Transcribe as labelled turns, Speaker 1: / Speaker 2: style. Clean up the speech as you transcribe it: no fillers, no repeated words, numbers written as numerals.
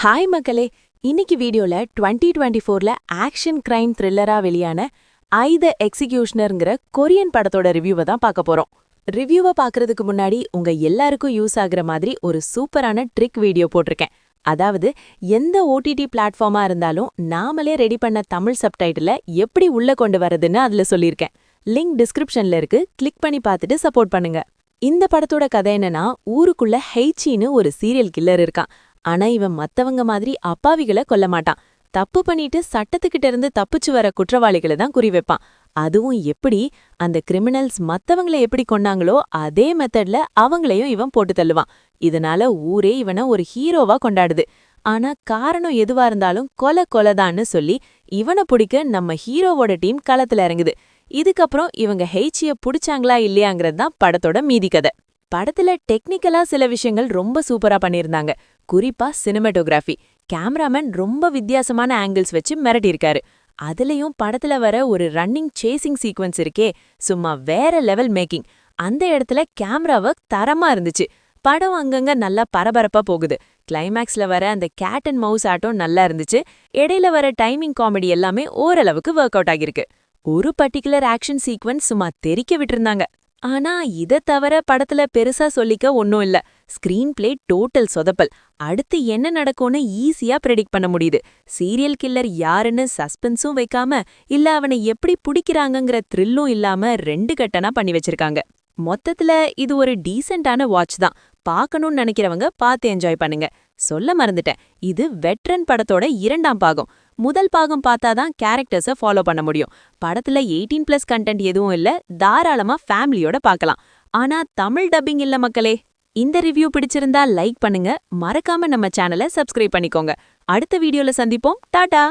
Speaker 1: Hi மக்களே, இன்னைக்கு வீடியோல 2024ல ஆக்ஷன் கிரைம் த்ரில்லரா வெளியான ஐ த எக்ஸிகியூஷனர்ங்கிற கொரியன் படத்தோட ரிவ்யூவை தான் பார்க்க போறோம். ரிவ்யூவை பார்க்கறதுக்கு முன்னாடி உங்க எல்லாருக்கும் யூஸ் ஆகுற மாதிரி ஒரு சூப்பரான ட்ரிக் வீடியோ போட்டிருக்கேன். அதாவது எந்த ஓடிடி பிளாட்ஃபார்மா இருந்தாலும் நாமளே ரெடி பண்ண தமிழ் சப்டைட்டில எப்படி உள்ள கொண்டு வரதுன்னு அதுல சொல்லியிருக்கேன். லிங்க் டிஸ்கிரிப்ஷன்ல இருக்கு, கிளிக் பண்ணி பார்த்துட்டு சப்போர்ட் பண்ணுங்க. இந்த படத்தோட கதை என்னன்னா, ஊருக்குள்ள ஹெய்ச்சின்னு ஒரு சீரியல் கில்லர் இருக்கான். ஆனா இவன் மத்தவங்க மாதிரி அப்பாவிகளை கொல்ல மாட்டான். தப்பு பண்ணிட்டு சட்டத்துக்கிட்ட இருந்து தப்பிச்சு வர குற்றவாளிகளை தான் குறிவைப்பான். அதுவும் எப்படி, அந்த கிரிமினல்ஸ் மத்தவங்களை எப்படி கொன்னாங்களோ அதே மெத்தட்ல அவங்களையும் இவன் போட்டு தள்ளுவான். இதனால ஊரே இவனை ஒரு ஹீரோவா கொண்டாடுது. ஆனா காரணம் எதுவா இருந்தாலும் கொலைதான்னு சொல்லி இவனை பிடிக்க நம்ம ஹீரோவோட டீம் களத்துல இறங்குது. இதுக்கப்புறம் இவங்க ஹெய்ச்சிய புடிச்சாங்களா இல்லையாங்கிறது தான் படத்தோட மீதி கதை. படத்துல டெக்னிக்கலா சில விஷயங்கள் ரொம்ப சூப்பரா பண்ணியிருந்தாங்க. குறிப்பா சினிமாட்டோகிராஃபி. கேமராமேன் ரொம்ப வித்தியாசமான ஆங்கிள்ஸ் வச்சு மிரட்டியிருக்காரு. அதுலயும் படத்துல வர ஒரு ரன்னிங் சேசிங் சீக்வன்ஸ் இருக்கே, சும்மா வேற லெவல் மேக்கிங். அந்த இடத்துல கேமரா ஒர்க் தரமா இருந்துச்சு. படம் அங்கங்க நல்லா பரபரப்பா போகுது. கிளைமேக்ஸ்ல வர அந்த கேட் அண்ட் மவுஸ் ஆட்டம் நல்லா இருந்துச்சு. இடையில வர டைமிங் காமெடி எல்லாமே ஓரளவுக்கு ஒர்க் அவுட் ஆகிருக்கு. ஒரு பர்டிகுலர் ஆக்ஷன் சீக்வன்ஸ் சும்மா தெறிக்க விட்டுருந்தாங்க. ஆனா இத தவிர படத்துல பெருசா சொல்லிக்க ஒன்னும் இல்ல. ஸ்கிரீன் பிளே டோட்டல் சொதப்பல். அடுத்து என்ன நடக்கும்னு ஈஸியா ப்ரெடிக்ட் பண்ண முடியுது. சீரியல் கில்லர் யாருன்னு சஸ்பென்ஸும் வைக்காம, இல்ல அவனை எப்படி புடிக்கிறாங்கங்கிற த்ரில்லும் இல்லாம 2 கட்டனா பண்ணி வச்சிருக்காங்க. மொத்தத்துல இது ஒரு டீசென்டான வாட்ச் தான். பார்க்கணும்னு நினைக்கிறவங்க பார்த்து என்ஜாய் பண்ணுங்க. சொல்ல மறந்துட்டேன், இது வெட்ரன் படத்தோட 2ஆம் பாகம். முதல் பாகம் பார்த்தாதான் கேரக்டர்ஸை ஃபாலோ பண்ண முடியும். படத்துல 18+ கண்டென்ட் எதுவும் இல்ல, தாராளமா ஃபேமிலியோட பார்க்கலாம். ஆனா தமிழ் டப்பிங் இல்ல மக்களே. இந்த ரிவ்யூ பிடிச்சிருந்தா லைக் பண்ணுங்க, மறக்காம நம்ம சேனலை சப்ஸ்கிரைப் பண்ணிக்கோங்க. அடுத்த வீடியோல சந்திப்போம். டாடா.